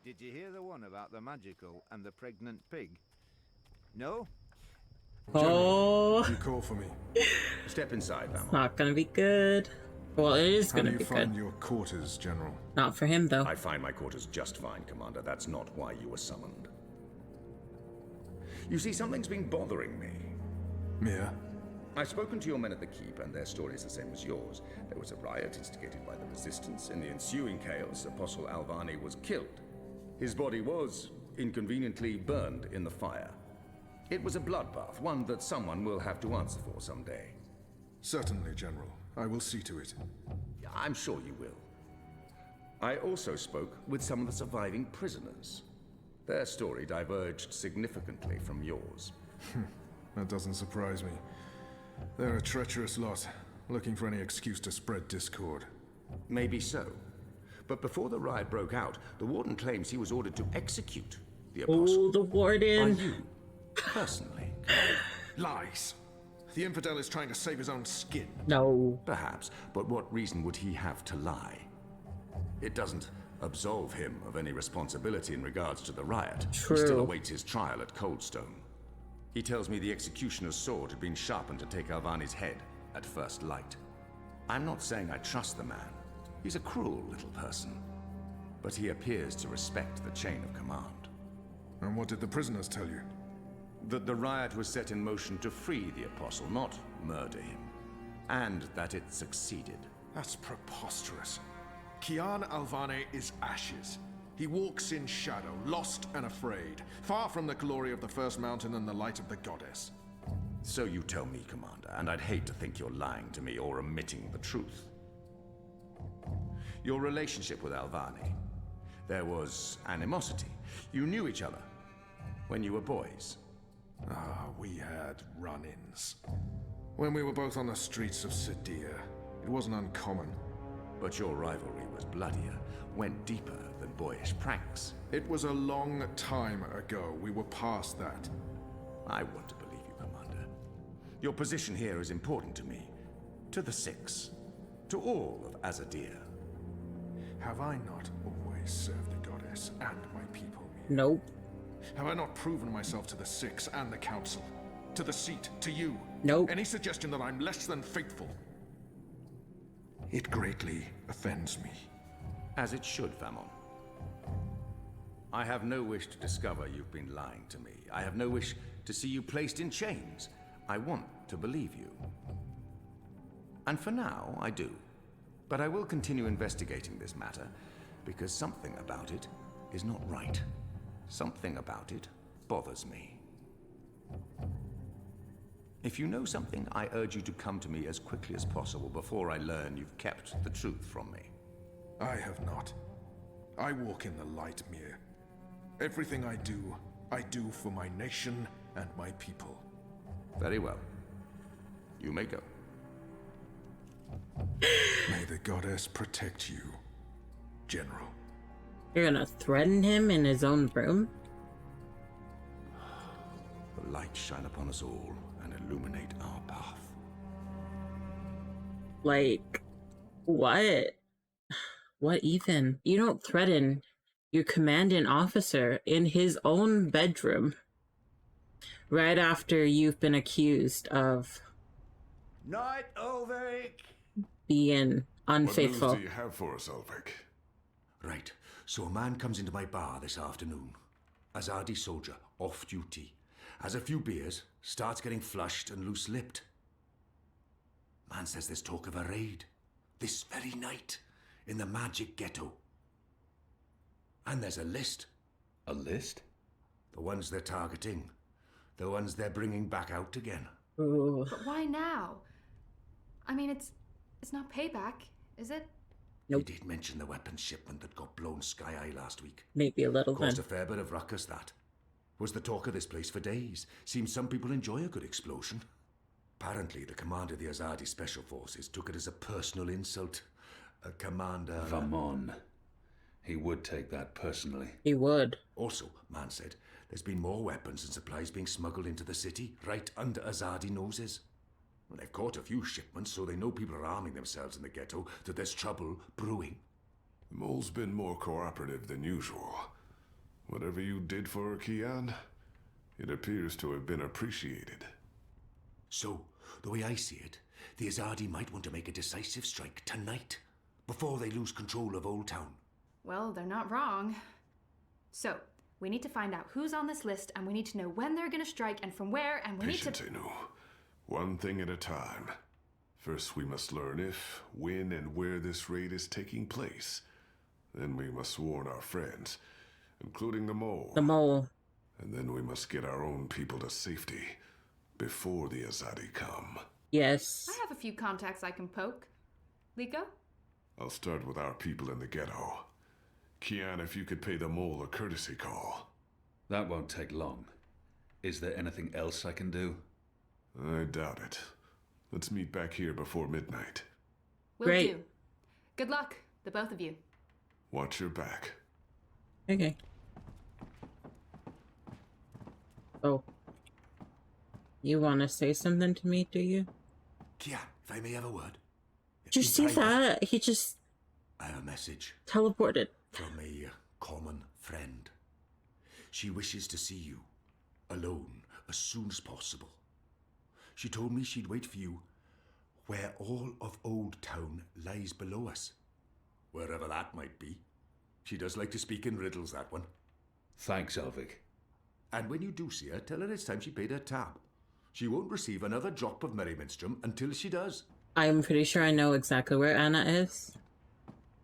Did you hear the one about the magical and the pregnant pig? No? Oh, You call for me. Step inside, it's Vamon. not gonna be good. Well, it is How gonna do you be find good. your quarters, General? Not for him, though. I find my quarters just fine, Commander. That's not why you were summoned. You see, something's been bothering me. Mia? I've spoken to your men at the Keep, and their story is the same as yours. There was a riot instigated by the Resistance. In the ensuing chaos, Apostle Alvani was killed. His body was, inconveniently, burned in the fire. It was a bloodbath, one that someone will have to answer for someday. Certainly, General. I will see to it. I'm sure you will. I also spoke with some of the surviving prisoners. Their story diverged significantly from yours. That doesn't surprise me. They're a treacherous lot, looking for any excuse to spread discord. Maybe so. But before the riot broke out, the Warden claims he was ordered to execute the Apostle. Oh, the By Warden. you, personally. Lies! The infidel is trying to save his own skin. No. Perhaps, but what reason would he have to lie? It doesn't absolve him of any responsibility in regards to the riot. True. He still awaits his trial at Coldstone. He tells me the executioner's sword had been sharpened to take Alvani's head at first light. I'm not saying I trust the man. He's a cruel little person. But he appears to respect the chain of command. And what did the prisoners tell you? That the riot was set in motion to free the Apostle, not murder him. And that it succeeded. That's preposterous. Kian Alvane is ashes. He walks in shadow, lost and afraid, far from the glory of the First Mountain and the light of the Goddess. So you tell me, Commander, and I'd hate to think you're lying to me or omitting the truth. Your relationship with Alvani. There was animosity. You knew each other when you were boys. We had run-ins. When we were both on the streets of Sadir, it wasn't uncommon. But your rivalry was bloodier, went deeper than boyish pranks. It was a long time ago. We were past that. I want to believe you, Commander. Your position here is important to me, to the Six, to all of Azadir. Have I not always served the Goddess and my people? Nope. Have I not proven myself to the Six and the Council? To the Seat, to you? Nope. Any suggestion that I'm less than faithful? It greatly offends me. As it should, Famon. I have no wish to discover you've been lying to me. I have no wish to see you placed in chains. I want to believe you. And for now, I do. But I will continue investigating this matter, because something about it is not right. Something about it bothers me. If you know something, I urge you to come to me as quickly as possible before I learn you've kept the truth from me. I have not. I walk in the light, Mir. Everything I do for my nation and my people. Very well. You may go. May the Goddess protect you, General. You're gonna threaten him in his own room? The light shine upon us all and illuminate our path. Like, what? What even? You don't threaten your commanding officer in his own bedroom right after you've been accused of Night, Ulrich! being unfaithful. What news do you have for us, Ulrich? Right, so a man comes into my bar this afternoon. Azadi soldier, off duty. Has a few beers, starts getting flushed and loose-lipped. Man says there's talk of a raid. This very night, in the magic ghetto. And there's a list. A list? The ones they're targeting. The ones they're bringing back out again. Ooh. But why now? I mean, it's not payback, is it? Nope. He did mention the weapons shipment that got blown sky high last week. Maybe a little Caused then. a fair bit of ruckus, that. Was the talk of this place for days. Seems some people enjoy a good explosion. Apparently, the commander of the Azadi Special Forces took it as a personal insult. A commander... Vamon. He would take that personally. He would. Also, man said, there's been more weapons and supplies being smuggled into the city, right under Azadi noses. Well, they've caught a few shipments, so they know people are arming themselves in the ghetto, that there's trouble brewing. The mole's been more cooperative than usual. Whatever you did for her, Kian, it appears to have been appreciated. So, the way I see it, the Azadi might want to make a decisive strike tonight, before they lose control of Old Town. Well, they're not wrong. So, we need to find out who's on this list, and we need to know when they're gonna strike and from where, and we need to... Patience, Inu. One thing at a time. First, we must learn if, when, and where this raid is taking place. Then we must warn our friends, including the mole. The mole. And then we must get our own people to safety before the Azadi come. Yes. I have a few contacts I can poke. Liko? I'll start with our people in the ghetto. Kian, if you could pay the mole a courtesy call. That won't take long. Is there anything else I can do? I doubt it. Let's meet back here before midnight. Will Great. do. Good luck, the both of you. Watch your back. Okay. Oh. You want to say something to me, do you? Kian, if I may have a word. Did you see that? He just I have a message teleported. from a common friend. She wishes to see you, alone, as soon as possible. She told me she'd wait for you where all of Old Town lies below us. Wherever that might be. She does like to speak in riddles, that one. Thanks, Elvic. And when you do see her, tell her it's time she paid her tab. She won't receive another drop of Merryminstrom until she does. I'm pretty sure I know exactly where Anna is.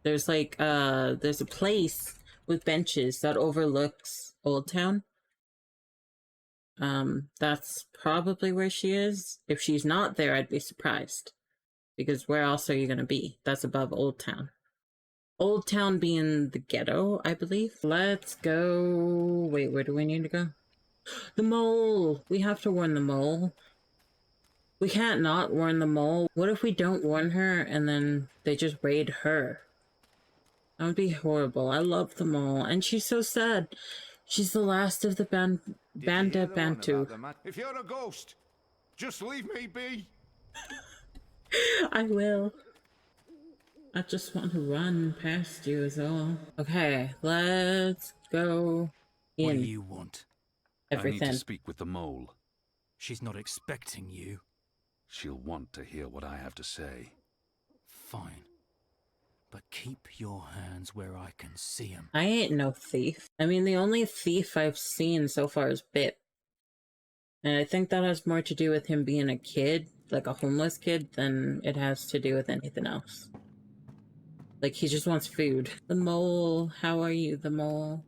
There's like, there's a place with benches that overlooks Old Town. That's probably where she is. If she's not there, I'd be surprised. Because where else are you gonna be? That's above Old Town. Old Town being the ghetto, I believe. Let's go... Wait, where do we need to go? The mole! We have to warn the mole. We can't not warn the mole. What if we don't warn her and then they just raid her? That would be horrible. I love the mole. And she's so sad. She's the last of the Banda Bantu. If you're a ghost, just leave me be. I will. I just want to run past you is all. Okay, let's go in. What do you want? Everything. I need to speak with the mole. She's not expecting you. She'll want to hear what I have to say. Fine. But keep your hands where I can see 'em. I ain't no thief. I mean, the only thief I've seen so far is Bip. And I think that has more to do with him being a kid, like a homeless kid, than it has to do with anything else. Like, he just wants food. The mole, how are you, the mole?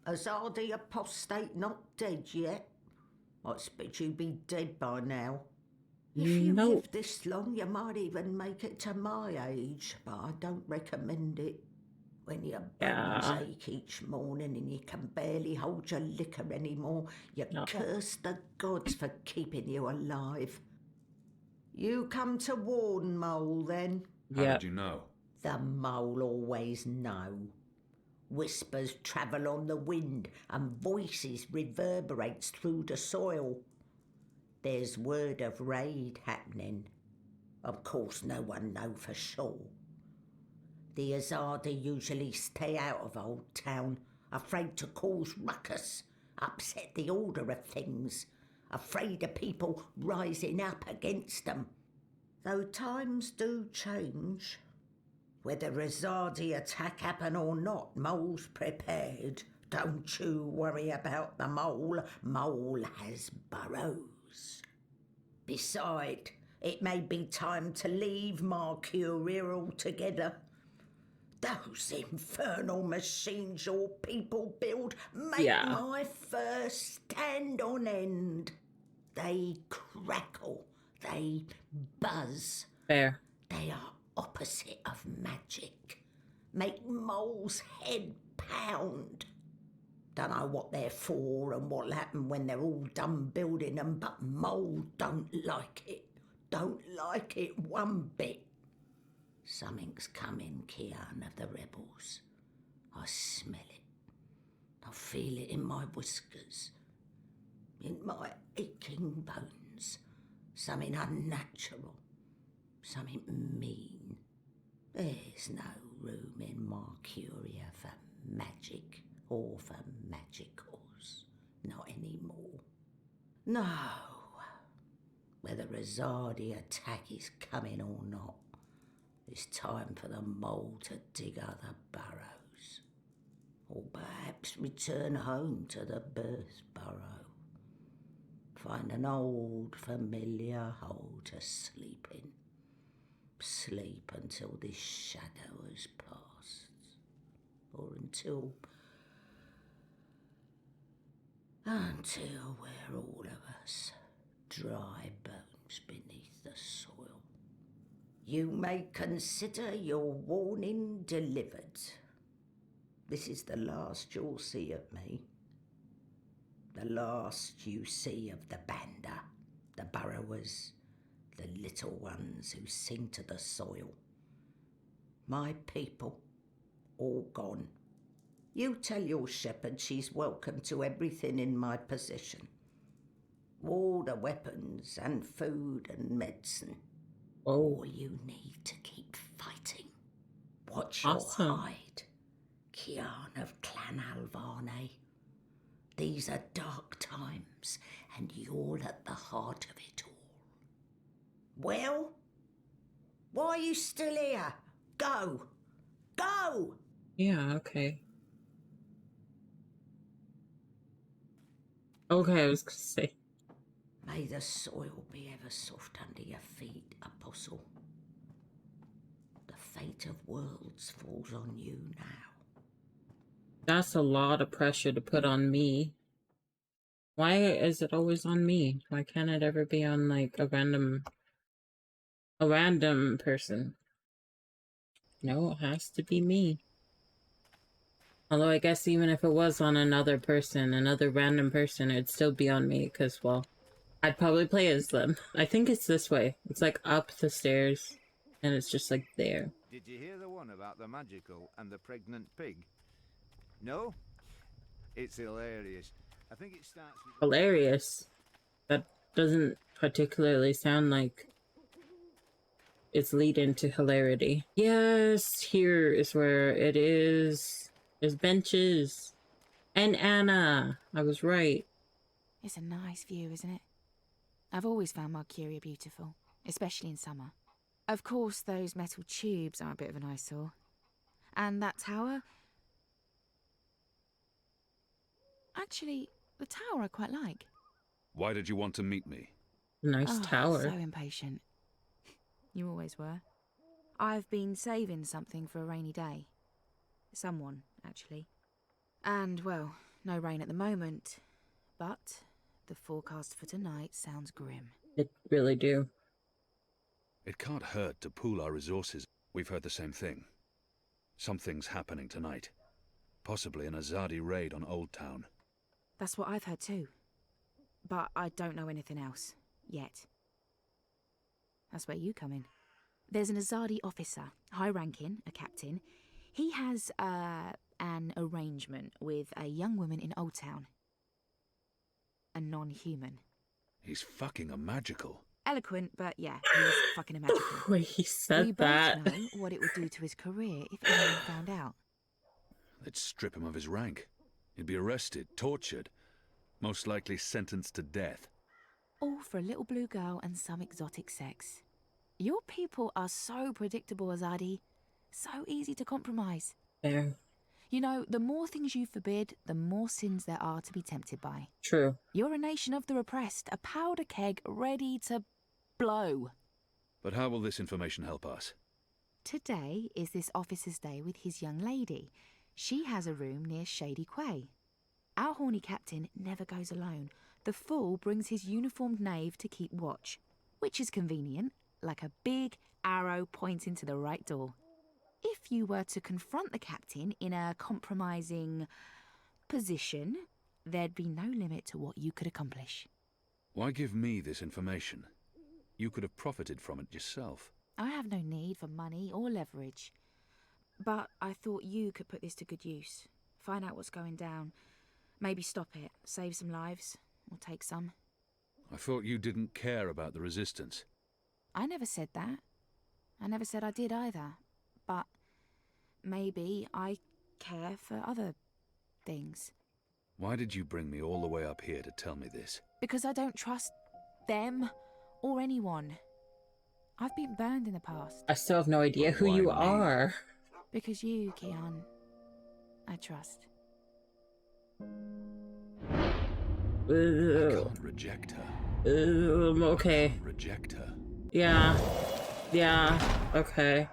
Azadi apostate not dead yet? I expect you'd be dead by now. If you No. live this long, you might even make it to my age, but I don't recommend it. When your bones ache each morning and you can barely hold your liquor anymore, you curse the gods for keeping you alive. You come to warn Mole, then? How did you know? The Mole always know. Whispers travel on the wind and voices reverberates through the soil. There's word of raid happening. Of course, no one know for sure. The Azadi usually stay out of Old Town, afraid to cause ruckus, upset the order of things, afraid of people rising up against them. Though times do change. Whether Azadi attack happen or not, Mole's prepared. Don't you worry about the Mole. Mole has burrows. Beside, it may be time to leave Marcuria altogether. Those infernal machines your people build make my fur stand on end. They crackle, they buzz. Fair. They are opposite of magic. Make Mole's head pound. Don't know what they're for and what'll happen when they're all done building them, but Mole don't like it. Don't like it one bit. Something's coming, Kian of the rebels. I smell it. I feel it in my whiskers. In my aching bones. Something unnatural. Something mean. There's no room in Marcuria for magic or for magicals. Not anymore. No. Whether a Zardi attack is coming or not, it's time for the mole to dig other burrows. Or perhaps return home to the birth burrow. Find an old familiar hole to sleep in. Sleep until this shadow has passed. Or until we're all of us dry bones beneath the soil. You may consider your warning delivered. This is the last you'll see of me. The last you see of the Banda, the burrowers, the little ones who sing to the soil. My people, all gone. You tell your shepherd she's welcome to everything in my possession. All the weapons and food and medicine. All you need to keep fighting. Watch your hide, Kian of Clan Alvane. These are dark times, and you're at the heart of it all. Well, why are you still here? Go! Go! Yeah, okay. Okay, I was gonna say. May the soil be ever soft under your feet, Apostle. The fate of worlds falls on you now. That's a lot of pressure to put on me. Why is it always on me? Why can't it ever be on, like, a random person? No, it has to be me. Although I guess even if it was on another person, another random person, it'd still be on me, because, well, I'd probably play as them. I think it's this way. It's like up the stairs, and it's just like there. Did you hear the one about the magical and the pregnant pig? No? It's hilarious. I think it starts with... Hilarious. That doesn't particularly sound like it's leading to hilarity. Yes, here is where it is. There's benches. And Anna. I was right. It's a nice view, isn't it? I've always found Marcuria beautiful, especially in summer. Of course, those metal tubes are a bit of an eyesore. And that tower... Actually, the tower I quite like. Why did you want to meet me? Nice tower. So impatient. You always were. I've been saving something for a rainy day. Someone, actually. And, well, no rain at the moment. But the forecast for tonight sounds grim. It really do. It can't hurt to pool our resources. We've heard the same thing. Something's happening tonight. Possibly an Azadi raid on Old Town. That's what I've heard too. But I don't know anything else. Yet. That's where you come in. There's an Azadi officer, high-ranking, a captain. He has, an arrangement with a young woman in Old Town. A non-human. He's fucking a magical. Eloquent, but yeah, he's fucking a magical. Wait, he said we that. both know what it would do to his career if anyone found out. They'd strip him of his rank. He'd be arrested, tortured, most likely sentenced to death. All for a little blue girl and some exotic sex. Your people are so predictable, Azadi. So easy to compromise. Fair. You know, the more things you forbid, the more sins there are to be tempted by. True. You're a nation of the repressed, a powder keg ready to blow. But how will this information help us? Today is this officer's day with his young lady. She has a room near Shady Quay. Our horny captain never goes alone. The fool brings his uniformed knave to keep watch, which is convenient, like a big arrow pointing to the right door. If you were to confront the captain in a compromising position, there'd be no limit to what you could accomplish. Why give me this information? You could have profited from it yourself. I have no need for money or leverage. But I thought you could put this to good use. Find out what's going down. Maybe stop it, save some lives, or take some. I thought you didn't care about the resistance. I never said that. I never said I did either. But maybe I care for other things. Why did you bring me all the way up here to tell me this? Because I don't trust them or anyone. I've been burned in the past. I still have no idea who you are. Because you, Kian, I trust. I can't reject her. Okay. Reject her. Yeah. Yeah. Okay.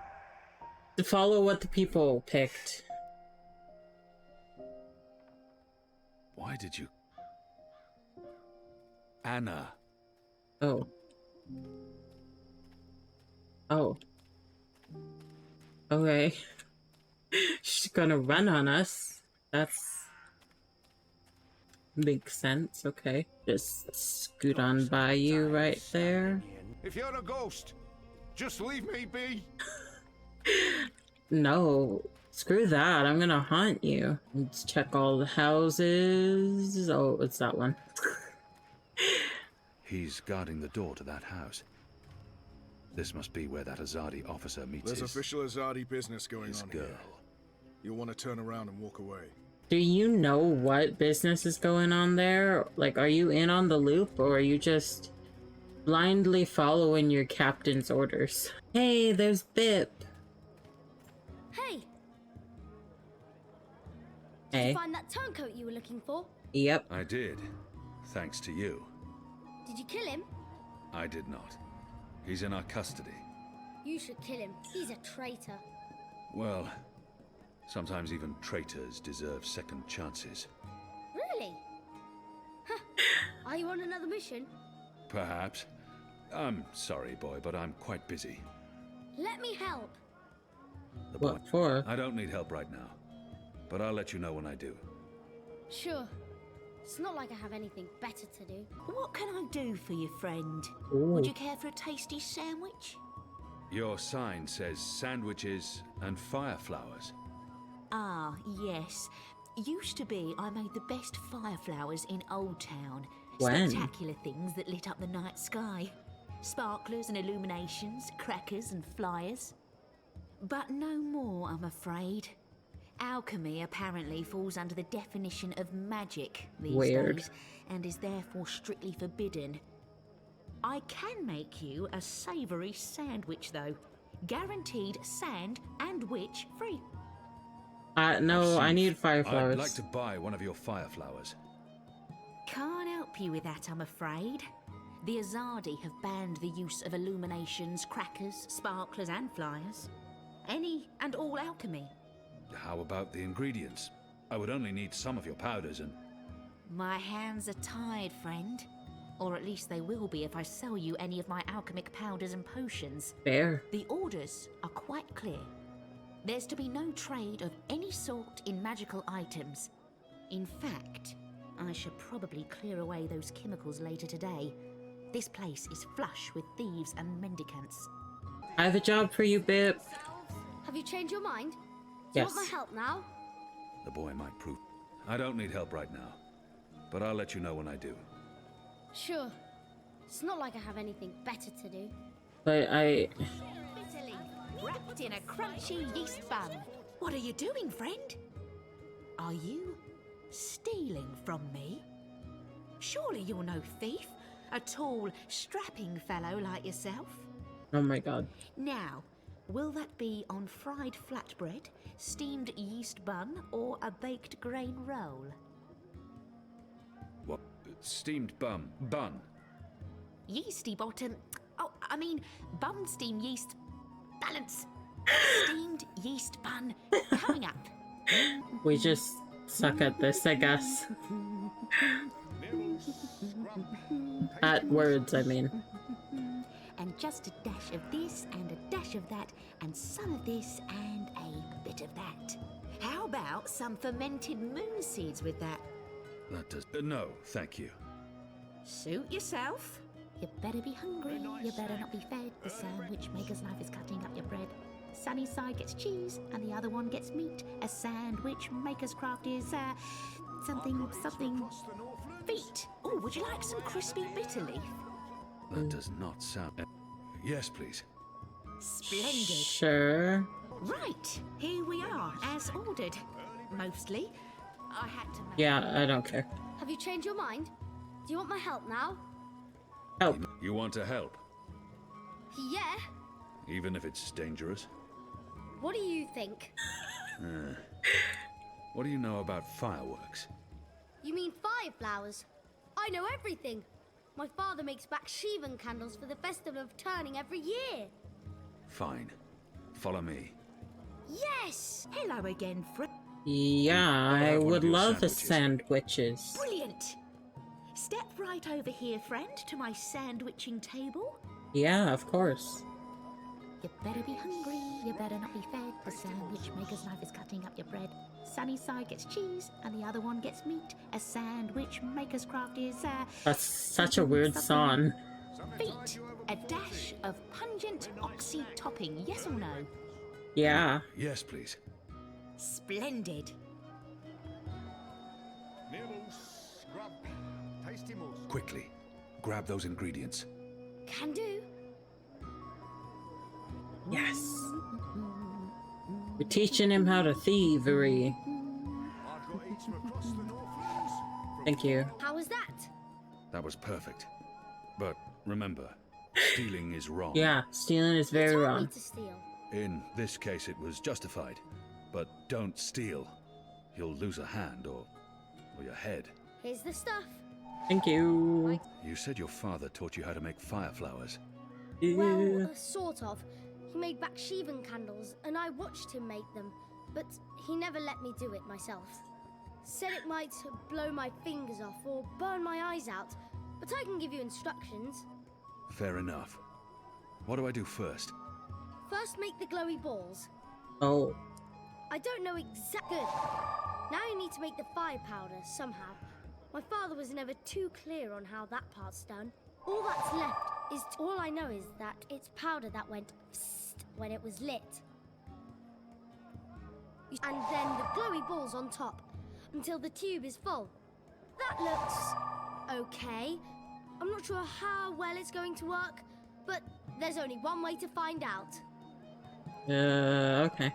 To follow what the people picked. Why did you... Anna. Oh. Oh. Okay. She's gonna run on us. That's... makes sense, okay. Just scoot on by you right there. If you're a ghost, just leave me be. No. Screw that, I'm gonna haunt you. Let's check all the houses. Oh, it's that one. He's guarding the door to that house. This must be where that Azadi officer meets There's his... official Azadi business going on girl. here. You'll want to turn around and walk away. Do you know what business is going on there? Like, are you in on the loop, or are you just blindly following your captain's orders? Hey, there's Bip. Hey! Did Hey. you find that turncoat you were looking for? Yep. I did. Thanks to you. Did you kill him? I did not. He's in our custody. You should kill him. He's a traitor. Well, sometimes even traitors deserve second chances. Really? Huh. Are you on another mission? Perhaps. I'm sorry, boy, but I'm quite busy. Let me help. The What boy- for? I don't need help right now, but I'll let you know when I do. Sure. It's not like I have anything better to do. What can I do for you, friend? Ooh. Would you care for a tasty sandwich? Your sign says sandwiches and fireflowers. Ah, yes. Used to be I made the best fireflowers in Old Town. When? Spectacular things that lit up the night sky. Sparklers and illuminations, crackers and flyers. But no more, I'm afraid. Alchemy apparently falls under the definition of magic these Weird. days, and is therefore strictly forbidden. I can make you a savoury sandwich, though. Guaranteed sand and witch free. No, I Chief, need fireflowers. I'd like to buy one of your fireflowers. Can't help you with that, I'm afraid. The Azadi have banned the use of illuminations, crackers, sparklers and flyers. Any and all alchemy. How about the ingredients? I would only need some of your powders and... My hands are tied, friend. Or at least they will be if I sell you any of my alchemic powders and potions. Fair. The orders are quite clear. There's to be no trade of any sort in magical items. In fact, I should probably clear away those chemicals later today. This place is flush with thieves and mendicants. I have a job for you, Bip. Have you changed your mind? Do you Yes. want my help now? The boy might prove... I don't need help right now, but I'll let you know when I do. Sure. It's not like I have anything better to do. But I... Bitterly, wrapped in a crunchy yeast bun. What are you doing, friend? Are you stealing from me? Surely you're no thief. A tall, strapping fellow like yourself. Oh my god. Now, will that be on fried flatbread, steamed yeast bun, or a baked grain roll? What? Steamed bun. Yeasty bottom... Oh, I mean, bun steam yeast... Balance. Steamed yeast bun coming up. We just suck at this, I guess. At words, I mean. And just a dash of this and a dash of that and some of this and a bit of that. How about some fermented moon seeds with that? That does... no, thank you. Suit yourself. You better be hungry. You better not be fed. The sandwich maker's life is cutting up your bread. Sunny side gets cheese and the other one gets meat. A sandwich maker's craft is something feet. Oh, would you like some crispy bitter leaf? That does not sound... yes, please. Splendid. Sure. Right, here we are, as ordered. mostly. I had to make... Yeah, I don't care. Have you changed your mind? Do you want my help now? Help. You want to help, Yeah. even if it's dangerous? What do you think? What do you know about fireworks? You mean fireflowers? I know everything. My father makes Bakshivan candles for the Festival of Turning every year. Fine. Follow me. Yes! Hello again, Fred. Yeah, I have one would of your love the sandwiches. sandwiches. Brilliant. Step right over here, friend, to my sandwiching table. Yeah, of course. You better be hungry, you better not be fed. The sandwich maker's knife is cutting up your bread. Sunny side gets cheese, and the other one gets meat. A sandwich maker's craft is That's such a weird song. feet. A dash of pungent oxy topping, yes or no? Yeah. Yes, please. Splendid. Quickly, grab those ingredients. Can do. Yes. We're teaching him how to thievery. Thank you. How was that? That was perfect. But remember, stealing is wrong. Yeah, stealing is very You told wrong. me to steal. In this case, it was justified. But don't steal. You'll lose a hand or your head. Here's the stuff. Thank you. You said your father taught you how to make fireflowers. Well, sort of. He made Bakshivan candles, and I watched him make them, but he never let me do it myself. Said it might blow my fingers off or burn my eyes out, but I can give you instructions. Fair enough. What do I do first? First, make the glowy balls. Oh. I don't know exactly. Good. Now you need to make the fire powder somehow. My father was never too clear on how that part's done. All that's left is all I know is that it's powder that went psst when it was lit. And then the glowy balls on top until the tube is full. That looks okay. I'm not sure how well it's going to work, but there's only one way to find out. Okay.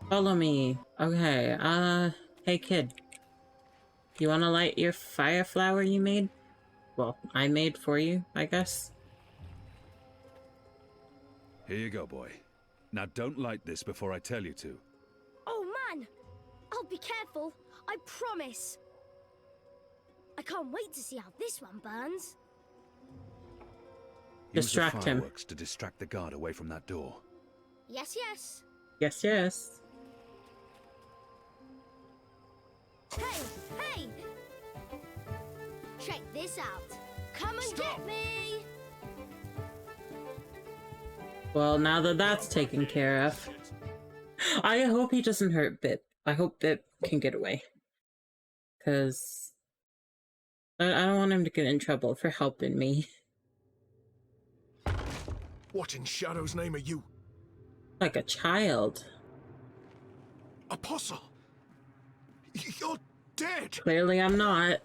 Follow me. Okay, hey kid. You wanna light your fire flower you made? Well, I made for you, I guess. Here you go, boy. Now don't light this before I tell you to. Oh man! I'll be careful, I promise. I can't wait to see how this one burns. Distract Use the him. fireworks to distract the guard away from that door. Yes, yes. Yes, yes. Hey, hey! Check this out. Come and get me! Well, now that that's taken care of, I hope he doesn't hurt Bip. I hope Bip can get away. Because I don't want him to get in trouble for helping me. What in Shadow's name are you? Like a child. Apostle! You're dead! Clearly I'm not.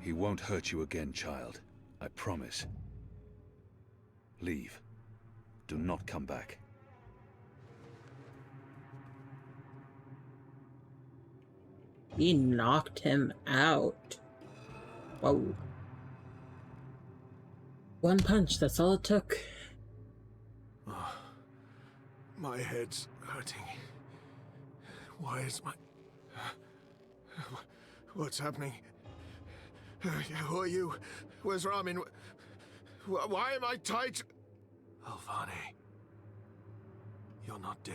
He won't hurt you again, child. I promise. Leave. Do not come back. He knocked him out. Whoa. One punch, that's all it took. Oh, my head's hurting. Why is my... What's happening? Who are you? Where's Ramin? Why am I tied? Alvane. You're not dead.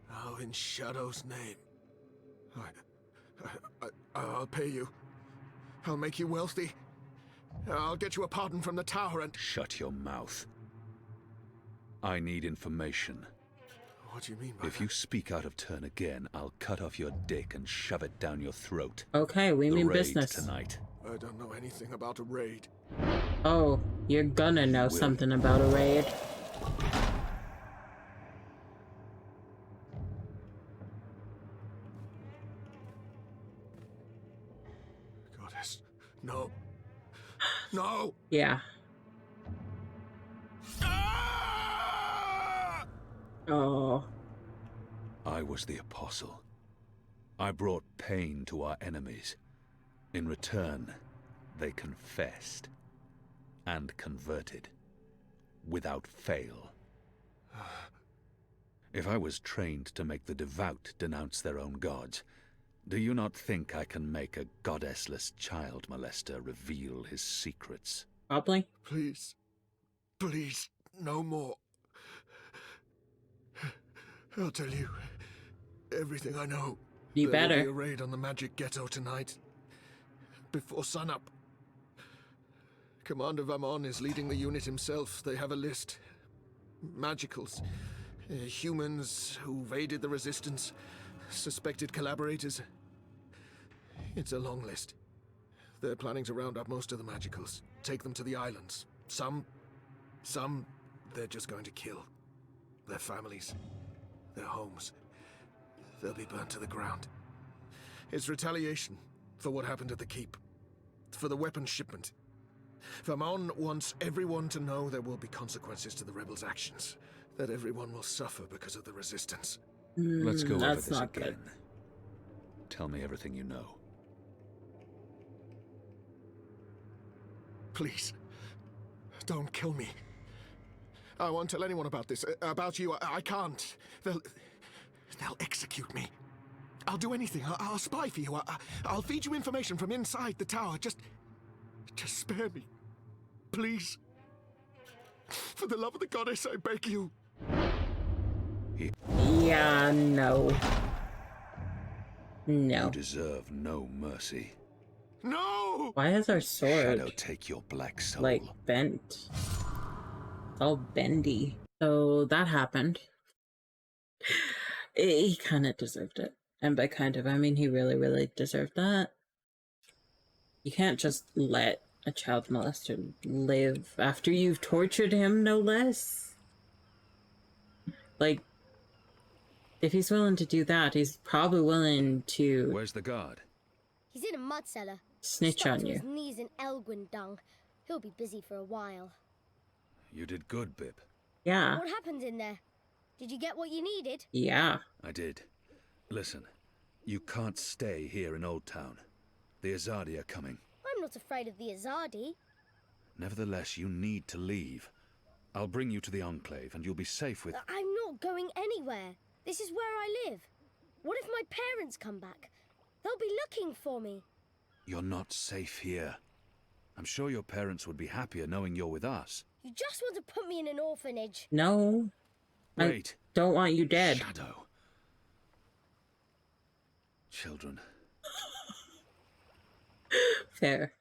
How in Shadow's name? I'll pay you. I'll make you wealthy. I'll get you a pardon from the tower and... Shut your mouth. I need information. What do you mean by If you speak out of turn again, I'll cut off your dick and shove it down your throat. Okay, we mean The raid business. tonight. I don't know anything about a raid. Oh, you're gonna know something about a raid. Goddess, no. No! Yeah. Oh. I was the apostle. I brought pain to our enemies. In return, they confessed and converted without fail. If I was trained to make the devout denounce their own gods, do you not think I can make a goddessless child molester reveal his secrets? Probably. Please. Please, no more. I'll tell you everything I know. You There will better. be a raid on the magic ghetto tonight. Before sunup. Commander Vamon is leading the unit himself. They have a list. Magicals. Humans who've aided the resistance. Suspected collaborators. It's a long list. They're planning to round up most of the magicals. Take them to the islands. Some, they're just going to kill. Their families. Their homes. They'll be burnt to the ground. It's retaliation for what happened at the keep. For the weapons shipment. Vamon wants everyone to know there will be consequences to the rebels' actions. That everyone will suffer because of the resistance. Let's go over That's this not again. good. Tell me everything you know. Please, don't kill me. I won't tell anyone about this. About you, I can't. They'll execute me. I'll do anything. I'll spy for you. I'll feed you information from inside the tower. Just spare me. Please. For the love of the goddess, I beg you. Yeah, no. No. You deserve no mercy. No! Why is our sword, Shadow take your black soul. like, bent? It's all bendy. So that happened. He kind of deserved it. And by kind of, I mean he really, really deserved that. You can't just let a child molester live after you've tortured him, no less. Like, if he's willing to do that, he's probably willing to... Where's the guard? He's in a mud cellar. Snitch Stuck on to you. his knees in Elgwyn dung. He'll be busy for a while. You did good, Bib. Yeah. What happened in there? Did you get what you needed? Yeah. I did. Listen, you can't stay here in Old Town. The Azadi are coming. I'm not afraid of the Azadi. Nevertheless, you need to leave. I'll bring you to the Enclave, and you'll be safe with... I'm not going anywhere. This is where I live. What if my parents come back? They'll be looking for me. You're not safe here. I'm sure your parents would be happier knowing you're with us. You just want to put me in an orphanage. No. Wait. I don't want you dead. Shadow. Children. Fair.